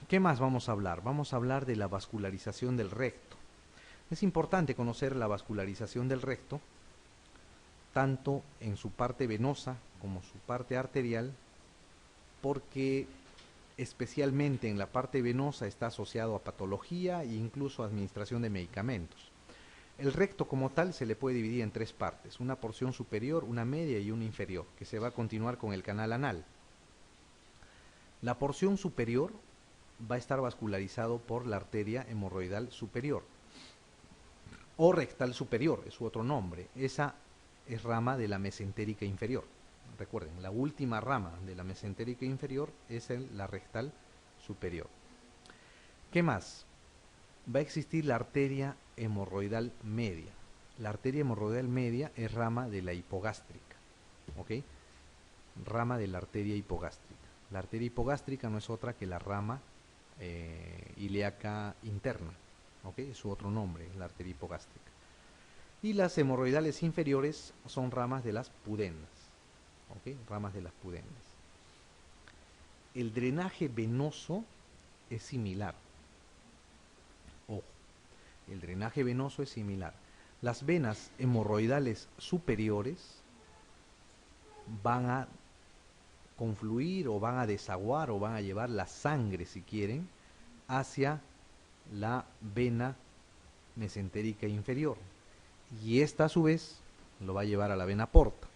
¿Qué más vamos a hablar? Vamos a hablar de la vascularización del recto. Es importante conocer la vascularización del recto, tanto en su parte venosa como su parte arterial, porque especialmente en la parte venosa está asociado a patología e incluso a administración de medicamentos. El recto como tal se le puede dividir en tres partes, una porción superior, una media y una inferior, que se va a continuar con el canal anal. La porción superior va a estar vascularizado por la arteria hemorroidal superior, o rectal superior, es su otro nombre. Esa es rama de la mesentérica inferior. Recuerden, la última rama de la mesentérica inferior es la rectal superior. ¿Qué más? Va a existir la arteria hemorroidal media. La arteria hemorroidal media es rama de la hipogástrica, ¿ok? Rama de la arteria hipogástrica. La arteria hipogástrica no es otra que la rama ilíaca interna, ¿ok? Es su otro nombre, la arteria hipogástrica. Y las hemorroidales inferiores son ramas de las pudendas, ¿ok? Ramas de las pudendas. El drenaje venoso es similar. Ojo, el drenaje venoso es similar. Las venas hemorroidales superiores van a confluir o van a desaguar o van a llevar la sangre, si quieren, hacia la vena mesentérica inferior. Y esta a su vez lo va a llevar a la vena porta.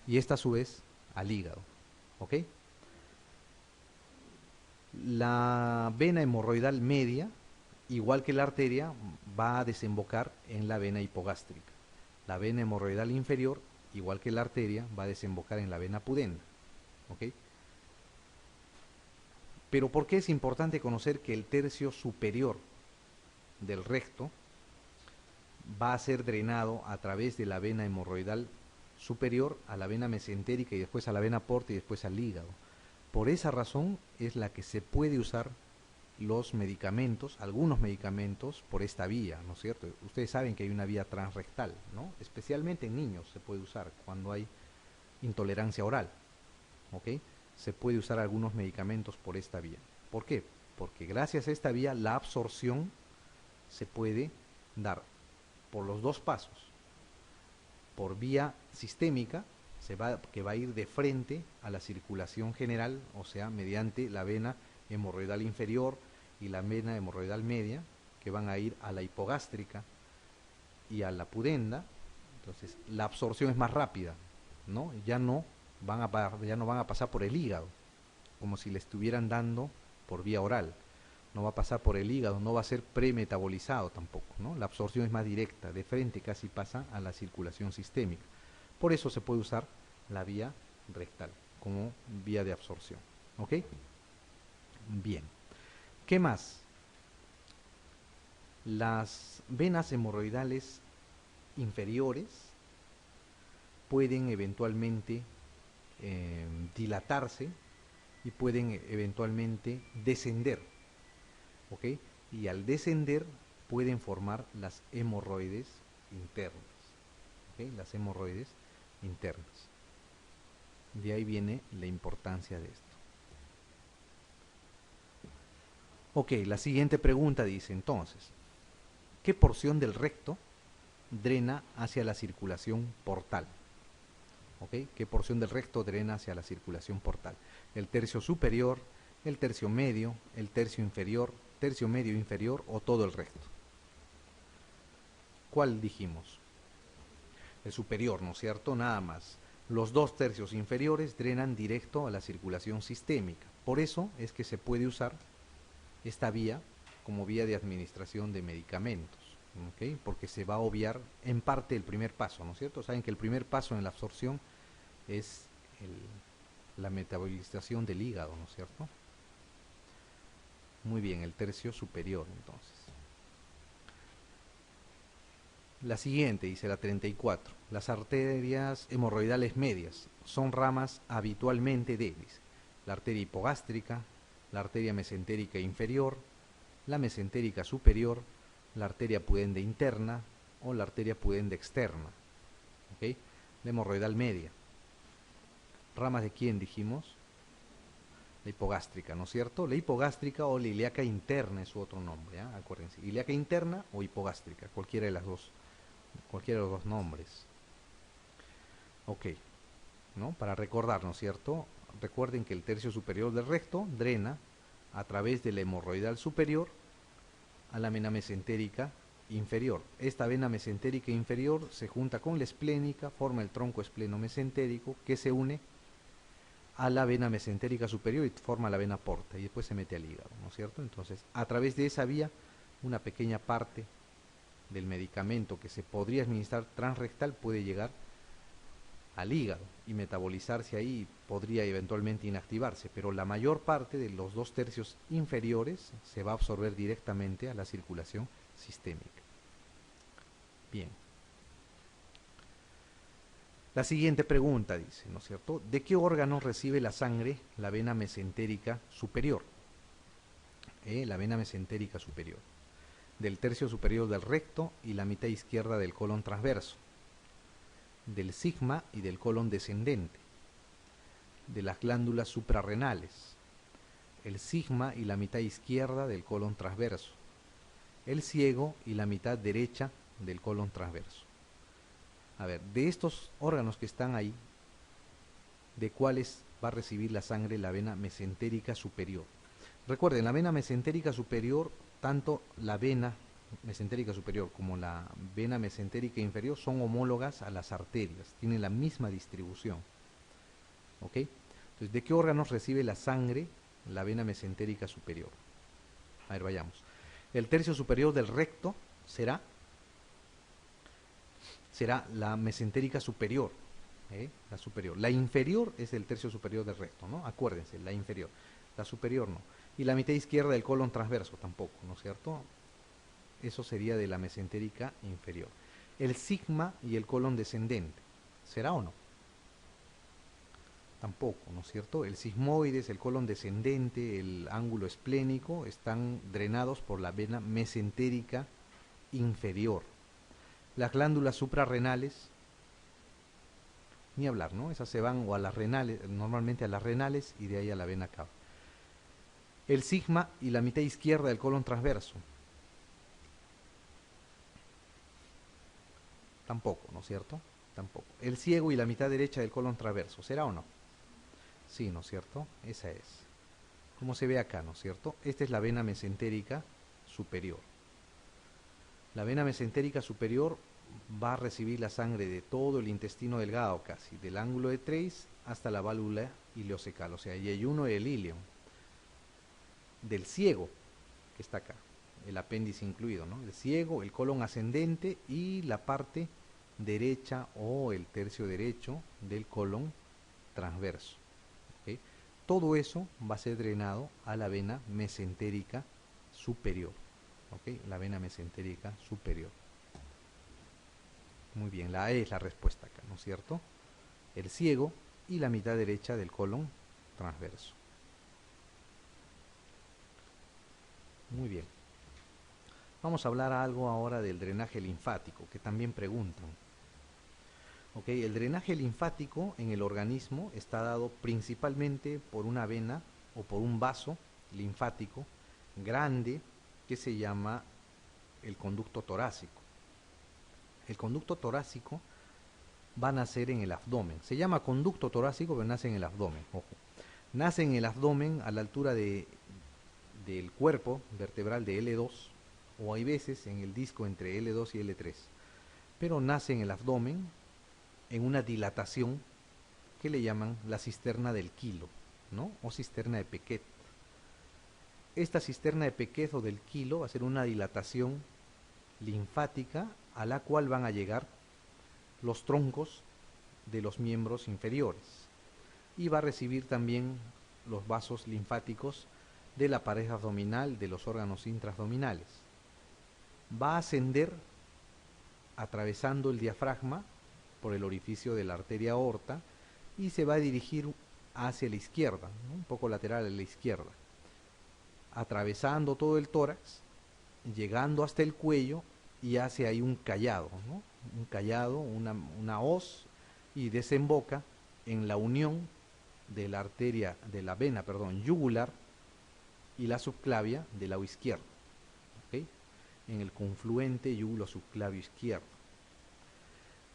Y esta a su vez al hígado. ¿Ok? La vena hemorroidal media, igual que la arteria, va a desembocar en la vena hipogástrica. La vena hemorroidal inferior, igual que la arteria, va a desembocar en la vena pudenda. ¿Ok? Pero ¿por qué es importante conocer que el tercio superior del recto va a ser drenado a través de la vena hemorroidal superior a la vena mesentérica y después a la vena porta y después al hígado? Por esa razón es la que se puede usar los medicamentos, algunos medicamentos, por esta vía, ¿no es cierto? Ustedes saben que hay una vía transrectal, ¿no? Especialmente en niños se puede usar cuando hay intolerancia oral, ¿ok? Se puede usar algunos medicamentos por esta vía. ¿Por qué? Porque gracias a esta vía la absorción se puede dar por los dos pasos. Por vía sistémica, que va a ir de frente a la circulación general, o sea, mediante la vena hemorroidal inferior y la vena hemorroidal media, que van a ir a la hipogástrica y a la pudenda. Entonces, la absorción es más rápida, ¿no? Ya no van a pasar por el hígado, como si le estuvieran dando por vía oral. No va a pasar por el hígado, no va a ser premetabolizado tampoco, ¿no? La absorción es más directa, de frente casi pasa a la circulación sistémica. Por eso se puede usar la vía rectal como vía de absorción, ¿ok? Bien. ¿Qué más? Las venas hemorroidales inferiores pueden eventualmente dilatarse y pueden eventualmente descender, ¿ok? Y al descender pueden formar las hemorroides internas, ¿ok? Las hemorroides internas. De ahí viene la importancia de esto. Ok, la siguiente pregunta dice entonces, ¿qué porción del recto drena hacia la circulación portal? ¿Ok? ¿Qué porción del recto drena hacia la circulación portal? ¿El tercio superior, el tercio medio, el tercio inferior, tercio medio inferior o todo el recto? ¿Cuál dijimos? El superior, ¿no es cierto? Nada más. Los dos tercios inferiores drenan directo a la circulación sistémica. Por eso es que se puede usar esta vía como vía de administración de medicamentos, ¿ok? Porque se va a obviar en parte el primer paso, ¿no es cierto? Saben que el primer paso en la absorción es la metabolización del hígado, ¿no es cierto? Muy bien, el tercio superior entonces. La siguiente, dice la 34. Las arterias hemorroidales medias son ramas habitualmente de, dice, la arteria hipogástrica, la arteria mesentérica inferior, la mesentérica superior, la arteria pudenda interna o la arteria pudenda externa. ¿Ok? La hemorroidal media. ¿Ramas de quién dijimos? La hipogástrica, ¿no es cierto? La hipogástrica o la ilíaca interna es su otro nombre, ¿eh? Acuérdense, ilíaca interna o hipogástrica, cualquiera de las dos, cualquiera de los dos nombres. Ok, ¿no? Para recordar, ¿no es cierto? Recuerden que el tercio superior del recto drena a través de la hemorroidal superior a la vena mesentérica inferior. Esta vena mesentérica inferior se junta con la esplénica, forma el tronco espleno-mesentérico que se une a la vena mesentérica superior y forma la vena porta y después se mete al hígado, ¿no es cierto? Entonces, a través de esa vía, una pequeña parte del medicamento que se podría administrar transrectal puede llegar al hígado y metabolizarse ahí, podría eventualmente inactivarse, pero la mayor parte de los 2/3 inferiores se va a absorber directamente a la circulación sistémica. Bien. La siguiente pregunta dice, ¿no es cierto? ¿De qué órgano recibe la sangre la vena mesentérica superior? La vena mesentérica superior. Del tercio superior del recto y la mitad izquierda del colon transverso. Del sigma y del colon descendente. De las glándulas suprarrenales. El sigma y la mitad izquierda del colon transverso. El ciego y la mitad derecha del colon transverso. A ver, de estos órganos que están ahí, ¿de cuáles va a recibir la sangre la vena mesentérica superior? Recuerden, la vena mesentérica superior, tanto la vena mesentérica superior como la vena mesentérica inferior son homólogas a las arterias, tienen la misma distribución. ¿Ok? Entonces, ¿de qué órganos recibe la sangre la vena mesentérica superior? A ver, vayamos. El tercio superior del recto será la mesentérica superior, la superior. La inferior es el tercio superior del recto, ¿no? Acuérdense, la inferior. La superior no. Y la mitad izquierda del colon transverso tampoco, ¿no es cierto? Eso sería de la mesentérica inferior. El sigma y el colon descendente, ¿será o no? Tampoco, ¿no es cierto? El sigmoides, el colon descendente, el ángulo esplénico están drenados por la vena mesentérica inferior. Las glándulas suprarrenales, ni hablar, ¿no? Esas se van o a las renales, normalmente a las renales y de ahí a la vena cava. El sigma y la mitad izquierda del colon transverso. Tampoco, ¿no es cierto? Tampoco. El ciego y la mitad derecha del colon transverso, ¿será o no? Sí, ¿no es cierto? Esa es. Como se ve acá, ¿no es cierto? Esta es la vena mesentérica superior. La vena mesentérica superior va a recibir la sangre de todo el intestino delgado casi, del ángulo de Treis hasta la válvula ileocecal, o sea, yeyuno y el ilion. Del ciego, que está acá, el apéndice incluido, ¿no? El ciego, el colon ascendente y la parte derecha o el tercio derecho del colon transverso. ¿Okay? Todo eso va a ser drenado a la vena mesentérica superior. ¿Okay? La vena mesentérica superior. Muy bien, la A es la respuesta acá, ¿no es cierto? El ciego y la mitad derecha del colon transverso. Muy bien. Vamos a hablar algo ahora del drenaje linfático, que también preguntan. ¿Ok? El drenaje linfático en el organismo está dado principalmente por una vena o por un vaso linfático grande que se llama el conducto torácico. El conducto torácico va a nacer en el abdomen. Se llama conducto torácico, pero nace en el abdomen. Ojo. Nace en el abdomen a la altura del cuerpo vertebral de L2, o hay veces en el disco entre L2 y L3. Pero nace en el abdomen en una dilatación que le llaman la cisterna del Kilo, ¿no? O cisterna de Pequet. Esta cisterna de Pequet o del Kilo va a ser una dilatación linfática a la cual van a llegar los troncos de los miembros inferiores y va a recibir también los vasos linfáticos de la pared abdominal, de los órganos intraabdominales. Va a ascender atravesando el diafragma por el orificio de la arteria aorta y se va a dirigir hacia la izquierda, ¿no? Un poco lateral a la izquierda, atravesando todo el tórax, llegando hasta el cuello y hace ahí un callado, ¿no? Un callado, una hoz, y desemboca en la unión de la arteria, de la vena, perdón, yugular y la subclavia del lado izquierdo, ¿ok? En el confluente yugulo-subclavio izquierdo.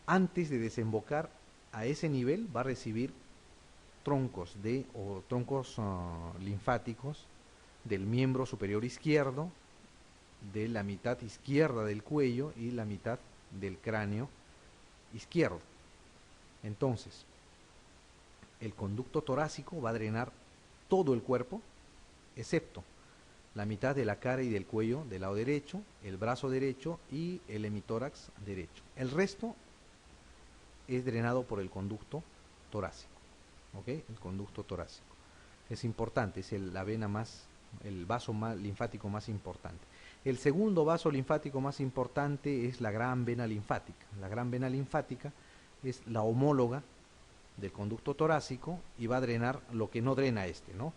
Antes de desembocar a ese nivel va a recibir troncos linfáticos del miembro superior izquierdo, de la mitad izquierda del cuello y la mitad del cráneo izquierdo. Entonces, el conducto torácico va a drenar todo el cuerpo, excepto la mitad de la cara y del cuello del lado derecho, el brazo derecho y el hemitórax derecho. El resto es drenado por el conducto torácico, ¿ok? El conducto torácico. Es importante, es el vaso linfático más importante. El segundo vaso linfático más importante es la gran vena linfática. La gran vena linfática es la homóloga del conducto torácico y va a drenar lo que no drena ¿no?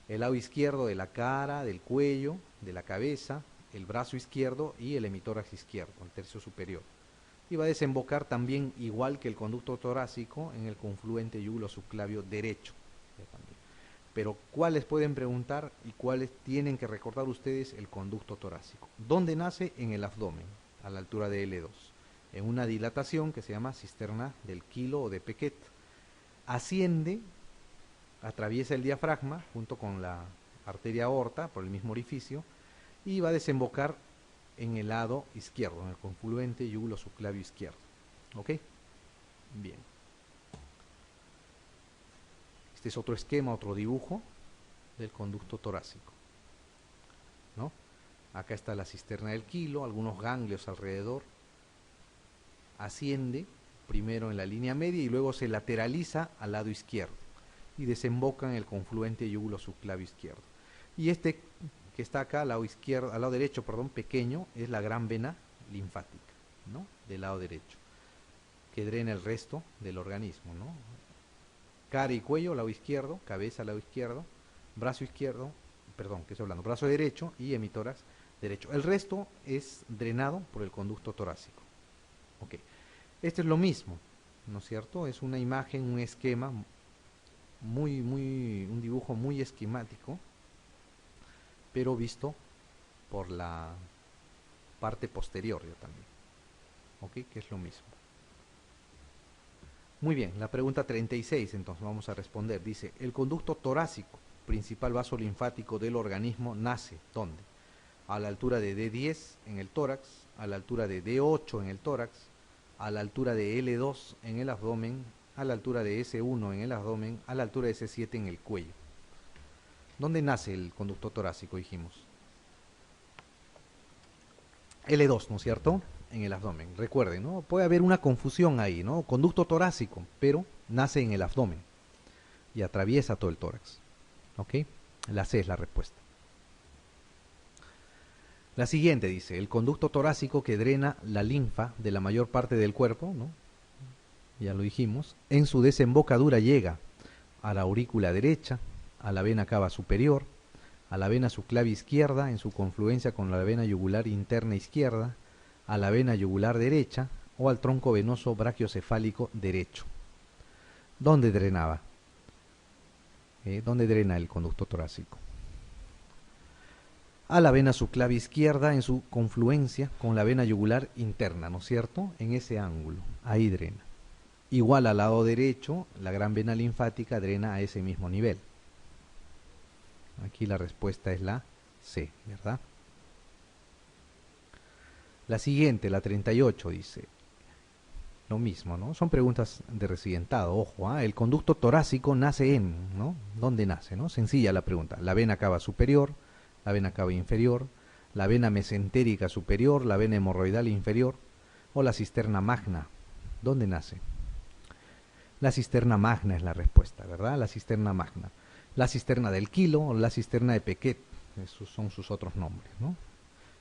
El lado izquierdo de la cara, del cuello, de la cabeza, el brazo izquierdo y el hemitórax izquierdo, el tercio superior. Y va a desembocar también, igual que el conducto torácico, en el confluente yugulo-subclavio derecho. Pero ¿cuáles pueden preguntar y cuáles tienen que recordar ustedes? El conducto torácico. ¿Dónde nace? En el abdomen, a la altura de L2, en una dilatación que se llama cisterna del Quilo o de Pequet. Asciende, atraviesa el diafragma junto con la arteria aorta por el mismo orificio y va a desembocar en el lado izquierdo, en el confluente yugulo-subclavio izquierdo. ¿Ok? Bien. Este es otro esquema, otro dibujo del conducto torácico, ¿no? Acá está la cisterna del Quilo, algunos ganglios alrededor. Asciende primero en la línea media y luego se lateraliza al lado izquierdo y desemboca en el confluente yugulo-subclavio izquierdo. Y este que está acá al lado izquierdo, al lado derecho, perdón, pequeño, es la gran vena linfática, ¿no? Del lado derecho, que drena el resto del organismo, ¿no? Cara y cuello, lado izquierdo, cabeza, lado izquierdo, brazo izquierdo, perdón, que estoy hablando, brazo derecho y hemitórax derecho. El resto es drenado por el conducto torácico. Ok. Este es lo mismo, ¿no es cierto? Es una imagen, un esquema un dibujo muy esquemático, pero visto por la parte posterior ya también. ¿Ok? Que es lo mismo. Muy bien, la pregunta 36 entonces vamos a responder. Dice, el conducto torácico, principal vaso linfático del organismo, nace, ¿dónde? A la altura de D10 en el tórax, a la altura de D8 en el tórax, a la altura de L2 en el abdomen, a la altura de S1 en el abdomen, a la altura de S7 en el cuello. ¿Dónde nace el conducto torácico, dijimos? L2, ¿no es cierto? En el abdomen. Recuerden, ¿no? Puede haber una confusión ahí, ¿no? Conducto torácico, pero nace en el abdomen y atraviesa todo el tórax. ¿Ok? La C es la respuesta. La siguiente dice, el conducto torácico que drena la linfa de la mayor parte del cuerpo, ¿no? Ya lo dijimos, en su desembocadura llega a la aurícula derecha, a la vena cava superior, a la vena subclavia izquierda en su confluencia con la vena yugular interna izquierda, a la vena yugular derecha o al tronco venoso brachiocefálico derecho. ¿Dónde drenaba? ¿Dónde drena el conducto torácico? A la vena subclavia izquierda en su confluencia con la vena yugular interna, ¿no es cierto? En ese ángulo, ahí drena. Igual al lado derecho, la gran vena linfática drena a ese mismo nivel. Aquí la respuesta es la C, ¿verdad? La siguiente, la 38, dice lo mismo, ¿no? Son preguntas de residentado, ojo, el conducto torácico nace en, ¿no? ¿Dónde nace, no? Sencilla la pregunta. La vena cava superior, la vena cava inferior, la vena mesentérica superior, la vena hemorroidal inferior o la cisterna magna. ¿Dónde nace? La cisterna magna es la respuesta, ¿verdad? La cisterna magna. La cisterna del Quilo o la cisterna de Pequet, esos son sus otros nombres, ¿no?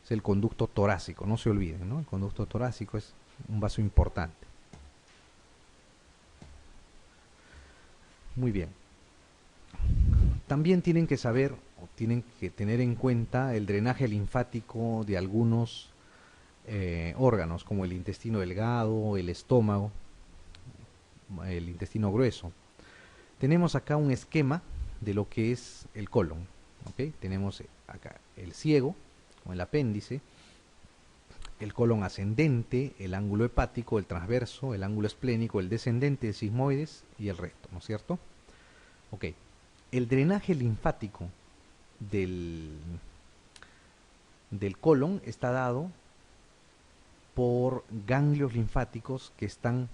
Es el conducto torácico, no se olviden, ¿no? El conducto torácico es un vaso importante. Muy bien. También tienen que saber, o tienen que tener en cuenta el drenaje linfático de algunos órganos, como el intestino delgado, el estómago, el intestino grueso. Tenemos acá un esquema de lo que es el colon. ¿Ok? Tenemos acá el ciego, o el apéndice, el colon ascendente, el ángulo hepático, el transverso, el ángulo esplénico, el descendente, el sigmoides y el recto, ¿no es cierto? Ok. El drenaje linfático del colon está dado por ganglios linfáticos que están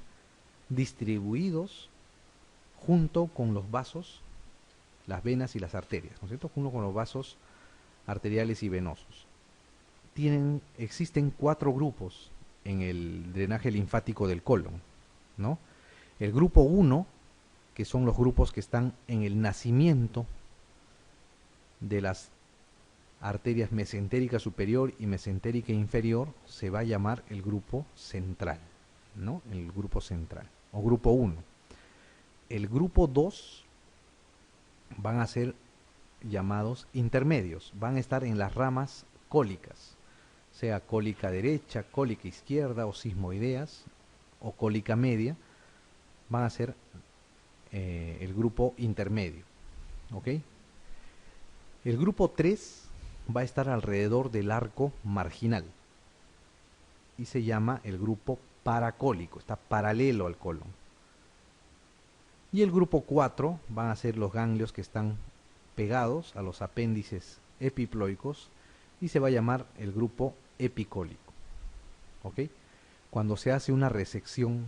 distribuidos junto con los vasos, las venas y las arterias, ¿no es cierto? Junto con los vasos arteriales y venosos. Existen 4 grupos en el drenaje linfático del colon, ¿no? El grupo 1, que son los grupos que están en el nacimiento de las arterias mesentérica superior y mesentérica inferior, se va a llamar el grupo central, ¿no? El grupo central, o grupo 1. El grupo 2 van a ser llamados intermedios, van a estar en las ramas cólicas, sea cólica derecha, cólica izquierda o sismoideas, o cólica media, van a ser el grupo intermedio, ¿ok? El grupo 3 va a estar alrededor del arco marginal y se llama el grupo paracólico, está paralelo al colon. Y el grupo 4 van a ser los ganglios que están pegados a los apéndices epiploicos y se va a llamar el grupo epicólico. ¿Ok? Cuando se hace una resección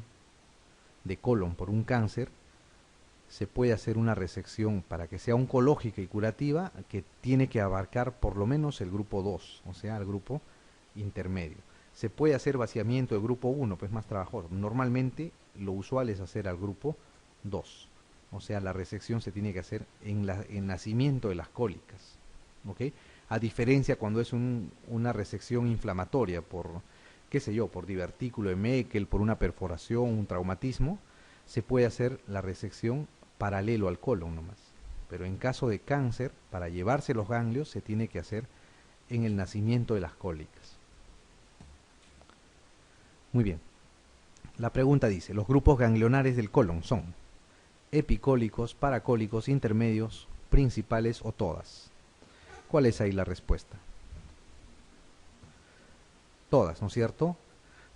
de colon por un cáncer, se puede hacer una resección para que sea oncológica y curativa que tiene que abarcar por lo menos el grupo 2, o sea, el grupo intermedio. Se puede hacer vaciamiento del grupo 1, pues más trabajoso. Normalmente lo usual es hacer al grupo 2, o sea, la resección se tiene que hacer en el nacimiento de las cólicas, ¿ok? A diferencia cuando es una resección inflamatoria por, qué sé yo, por divertículo de Meckel, por una perforación, un traumatismo, se puede hacer la resección paralelo al colon nomás. Pero en caso de cáncer, para llevarse los ganglios, se tiene que hacer en el nacimiento de las cólicas. Muy bien. La pregunta dice, los grupos ganglionares del colon son epicólicos, paracólicos, intermedios, principales o todas. ¿Cuál es ahí la respuesta? Todas, ¿no es cierto?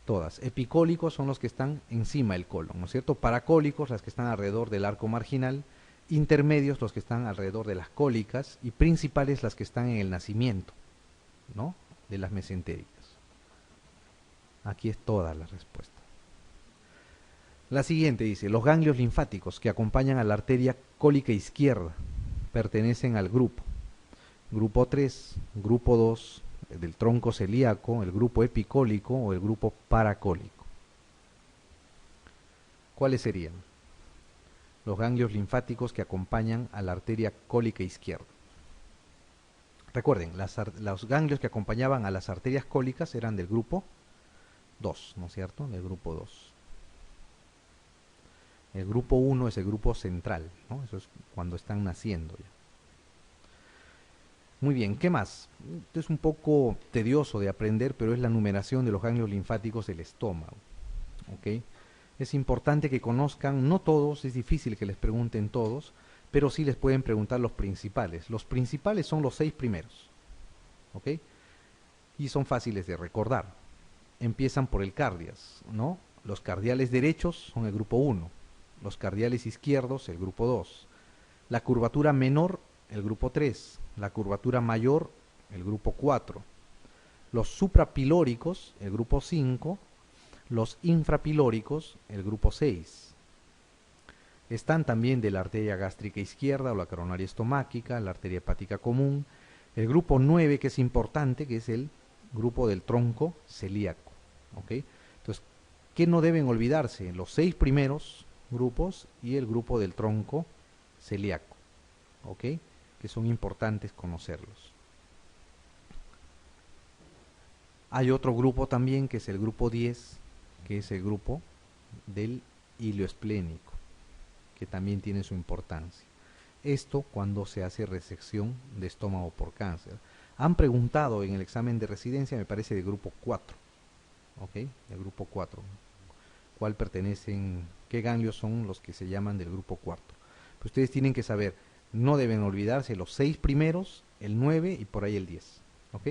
Todas. Epicólicos son los que están encima del colon, ¿no es cierto? Paracólicos, las que están alrededor del arco marginal. Intermedios, los que están alrededor de las cólicas. Y principales, las que están en el nacimiento, ¿no? De las mesentéricas. Aquí es toda la respuesta. La siguiente dice, los ganglios linfáticos que acompañan a la arteria cólica izquierda pertenecen al grupo. Grupo 3, grupo 2, del tronco celíaco, el grupo epicólico o el grupo paracólico. ¿Cuáles serían? Los ganglios linfáticos que acompañan a la arteria cólica izquierda. Recuerden, los ganglios que acompañaban a las arterias cólicas eran del grupo 2, ¿no es cierto? Del grupo 2. El grupo 1 es el grupo central, ¿no? Eso es cuando están naciendo ya. Muy bien, ¿qué más? Esto es un poco tedioso de aprender, pero es la numeración de los ganglios linfáticos del estómago. ¿Ok? Es importante que conozcan, no todos, es difícil que les pregunten todos, pero sí les pueden preguntar los principales. Los principales son los 6 primeros. ¿Ok? Y son fáciles de recordar. Empiezan por el cardias, ¿no? Los cardiales derechos son el grupo 1. Los cardiales izquierdos, el grupo 2. La curvatura menor, el grupo 3. La curvatura mayor, el grupo 4. Los suprapilóricos, el grupo 5. Los infrapilóricos, el grupo 6. Están también de la arteria gástrica izquierda o la coronaria estomáquica, la arteria hepática común. El grupo 9, que es importante, que es el grupo del tronco celíaco. ¿Ok? Entonces, ¿qué no deben olvidarse? Los 6 primeros grupos y el grupo del tronco celíaco. ¿Ok? Que son importantes conocerlos. Hay otro grupo también que es el grupo 10, que es el grupo del hilo esplénico, que también tiene su importancia. Esto cuando se hace resección de estómago por cáncer. Han preguntado en el examen de residencia, me parece, del grupo 4. ¿Ok? El grupo 4. ¿Cuál pertenecen? ¿Qué ganglios son los que se llaman del grupo 4? Pues ustedes tienen que saber, no deben olvidarse los 6 primeros, el 9 y por ahí el 10. ¿Ok?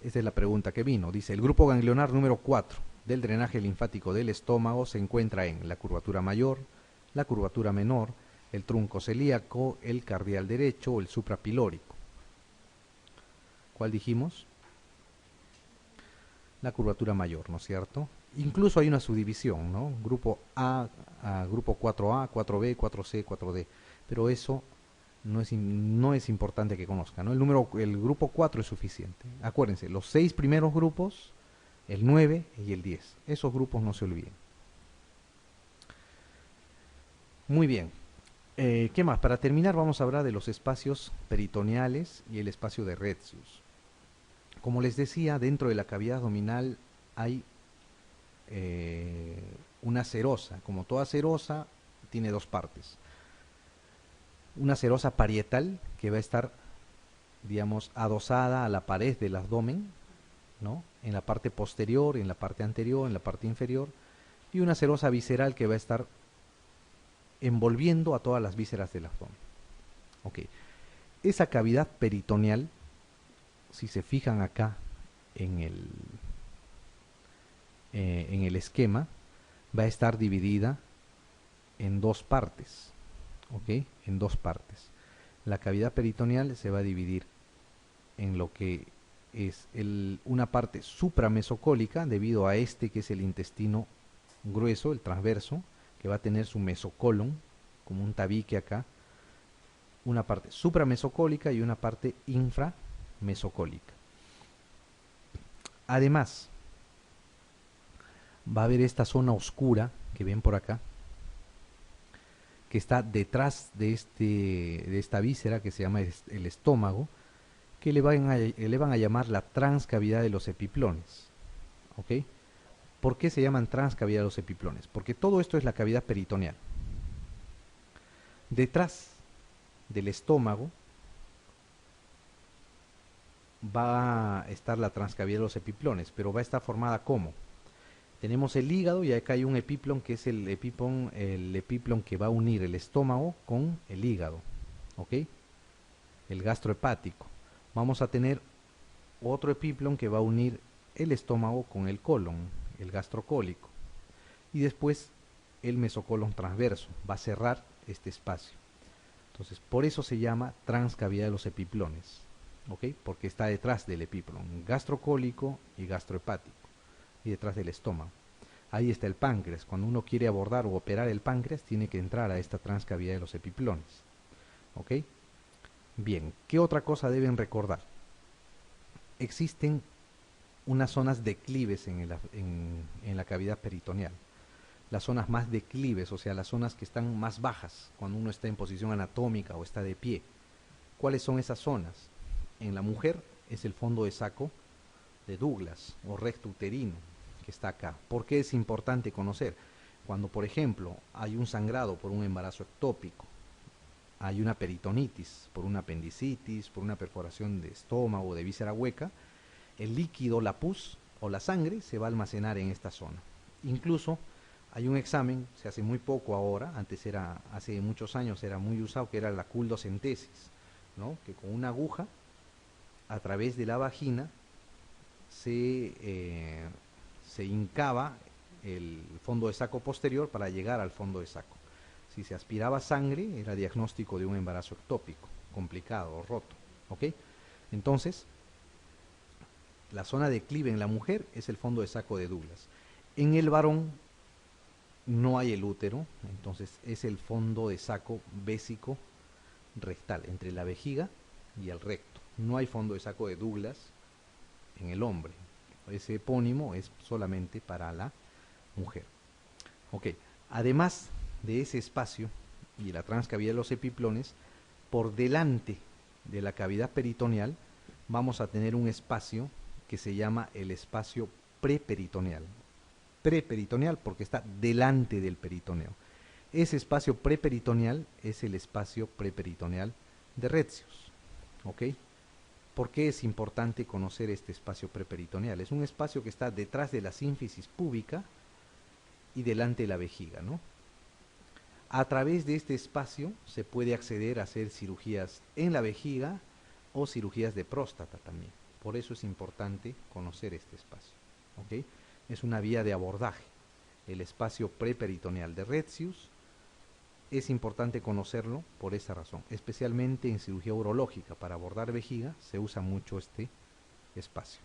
Esta es la pregunta que vino. Dice, el grupo ganglionar número 4 del drenaje linfático del estómago se encuentra en la curvatura mayor, la curvatura menor, el trunco celíaco, el cardial derecho o el suprapilórico. ¿Cuál dijimos? La curvatura mayor, ¿no es cierto? Incluso hay una subdivisión, ¿no? Grupo A, grupo 4A, 4B, 4C, 4D. Pero eso no es importante que conozcan, ¿no? El grupo 4 es suficiente. Acuérdense, los 6 primeros grupos, el 9 y el 10. Esos grupos no se olviden. Muy bien. ¿Qué más? Para terminar vamos a hablar de los espacios peritoneales y el espacio de Retzius. Como les decía, dentro de la cavidad abdominal hay una serosa. Como toda serosa, tiene dos partes. Una serosa parietal que va a estar, digamos, adosada a la pared del abdomen, ¿no? En la parte posterior, en la parte anterior, en la parte inferior. Y una serosa visceral que va a estar envolviendo a todas las vísceras del abdomen. Ok. Esa cavidad peritoneal, si se fijan acá en el esquema, va a estar dividida en dos partes. ¿Ok? En dos partes. La cavidad peritoneal se va a dividir en lo que es una parte supramesocólica, debido a este que es el intestino grueso, el transverso, que va a tener su mesocolon, como un tabique acá, una parte supramesocólica y una parte inframesocólica. Además, va a haber esta zona oscura que ven por acá, que está detrás de esta víscera que se llama el estómago, que le van a llamar la transcavidad de los epiplones. ¿Ok? ¿Por qué se llaman transcavidad de los epiplones? Porque todo esto es la cavidad peritoneal. Detrás del estómago va a estar la transcavidad de los epiplones, pero va a estar formada ¿cómo? Tenemos el hígado y acá hay un epiplon que es el epiplon que va a unir el estómago con el hígado, ¿ok? El gastrohepático. Vamos a tener otro epiplon que va a unir el estómago con el colon, el gastrocólico. Y después el mesocolon transverso va a cerrar este espacio. Entonces, por eso se llama transcavidad de los epiplones, ¿ok? Porque está detrás del epiplon gastrocólico y gastrohepático, y detrás del estómago. Ahí está el páncreas. Cuando uno quiere abordar o operar el páncreas, tiene que entrar a esta transcavidad de los epiplones, ¿ok? Bien, ¿qué otra cosa deben recordar? Existen unas zonas declives en la cavidad peritoneal. Las zonas más declives, o sea, las zonas que están más bajas, cuando uno está en posición anatómica o está de pie. ¿Cuáles son esas zonas? En la mujer es el fondo de saco de Douglas o recto uterino, que está acá. ¿Por qué es importante conocer? Cuando, por ejemplo, hay un sangrado por un embarazo ectópico, hay una peritonitis por una apendicitis, por una perforación de estómago o de víscera hueca, el líquido, la pus o la sangre se va a almacenar en esta zona. Incluso hay un examen, se hace muy poco ahora, hace muchos años era muy usado, que era la culdocentesis, ¿no? Que con una aguja a través de la vagina se hincaba el fondo de saco posterior para llegar al fondo de saco. Si se aspiraba sangre, era diagnóstico de un embarazo ectópico, complicado o roto, ¿ok? Entonces, la zona declive en la mujer es el fondo de saco de Douglas. En el varón no hay el útero, entonces es el fondo de saco vésico rectal, entre la vejiga y el recto. No hay fondo de saco de Douglas en el hombre. Ese epónimo es solamente para la mujer. Ok, además de ese espacio y la transcavidad de los epiplones, por delante de la cavidad peritoneal vamos a tener un espacio que se llama el espacio preperitoneal. Preperitoneal porque está delante del peritoneo. Ese espacio preperitoneal es el espacio preperitoneal de Retzius. ¿Ok? ¿Por qué es importante conocer este espacio preperitoneal? Es un espacio que está detrás de la sínfisis púbica y delante de la vejiga, ¿no? A través de este espacio se puede acceder a hacer cirugías en la vejiga o cirugías de próstata también. Por eso es importante conocer este espacio. ¿Ok? Es una vía de abordaje. El espacio preperitoneal de Retzius es importante conocerlo por esa razón. Especialmente en cirugía urológica, para abordar vejiga, se usa mucho este espacio.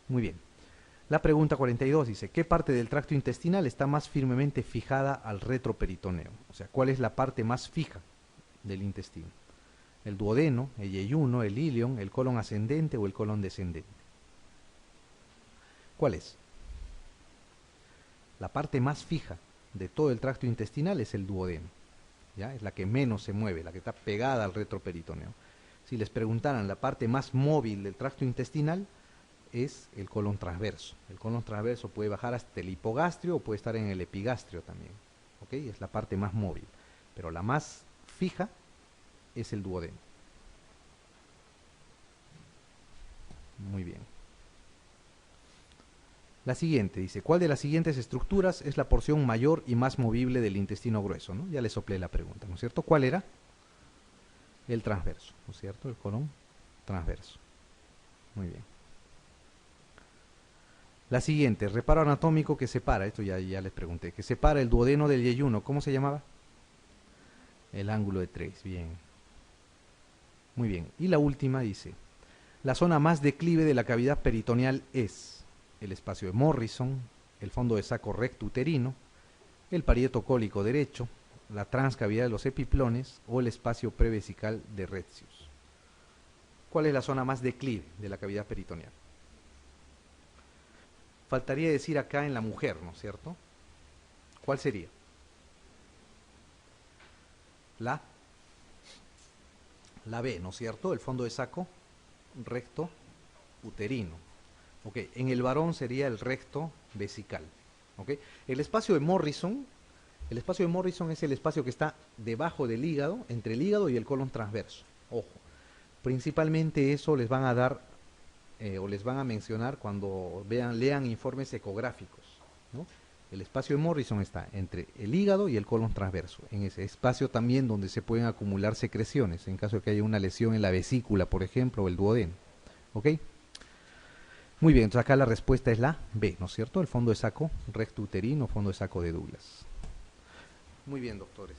Muy bien. La pregunta 42 dice, ¿qué parte del tracto intestinal está más firmemente fijada al retroperitoneo? O sea, ¿cuál es la parte más fija del intestino? ¿El duodeno, el yeyuno, el ilion, el colon ascendente o el colon descendente? ¿Cuál es? La parte más fija de todo el tracto intestinal es el duodeno. ¿Ya? Es la que menos se mueve, la que está pegada al retroperitoneo. Si les preguntaran la parte más móvil del tracto intestinal, es el colon transverso. El colon transverso puede bajar hasta el hipogastrio o puede estar en el epigastrio también. ¿Ok? Es la parte más móvil. Pero la más fija es el duodeno. Muy bien. La siguiente dice, ¿cuál de las siguientes estructuras es la porción mayor y más movible del intestino grueso? ¿No? Ya le soplé la pregunta, ¿no es cierto? ¿Cuál era? El transverso, ¿no es cierto? El colon transverso. Muy bien. La siguiente, reparo anatómico que separa, esto ya les pregunté, que separa el duodeno del yeyuno, ¿cómo se llamaba? El ángulo de 3, bien. Muy bien. Y la última dice, la zona más declive de la cavidad peritoneal es el espacio de Morrison, el fondo de saco recto uterino, el parieto cólico derecho, la transcavidad de los epiplones o el espacio prevesical de Retzius. ¿Cuál es la zona más declive de la cavidad peritoneal? Faltaría decir acá en la mujer, ¿no es cierto? ¿Cuál sería? La B, ¿no es cierto? El fondo de saco recto uterino. Ok, en el varón sería el recto vesical. Ok, el espacio de Morrison es el espacio que está debajo del hígado, entre el hígado y el colon transverso. Ojo, principalmente eso les van a dar o les van a mencionar cuando lean informes ecográficos, ¿no? El espacio de Morrison está entre el hígado y el colon transverso, en ese espacio también donde se pueden acumular secreciones, en caso de que haya una lesión en la vesícula, por ejemplo, o el duodeno. ¿Ok? Muy bien, entonces acá la respuesta es la B, ¿no es cierto? El fondo de saco recto uterino, fondo de saco de Douglas. Muy bien, doctores.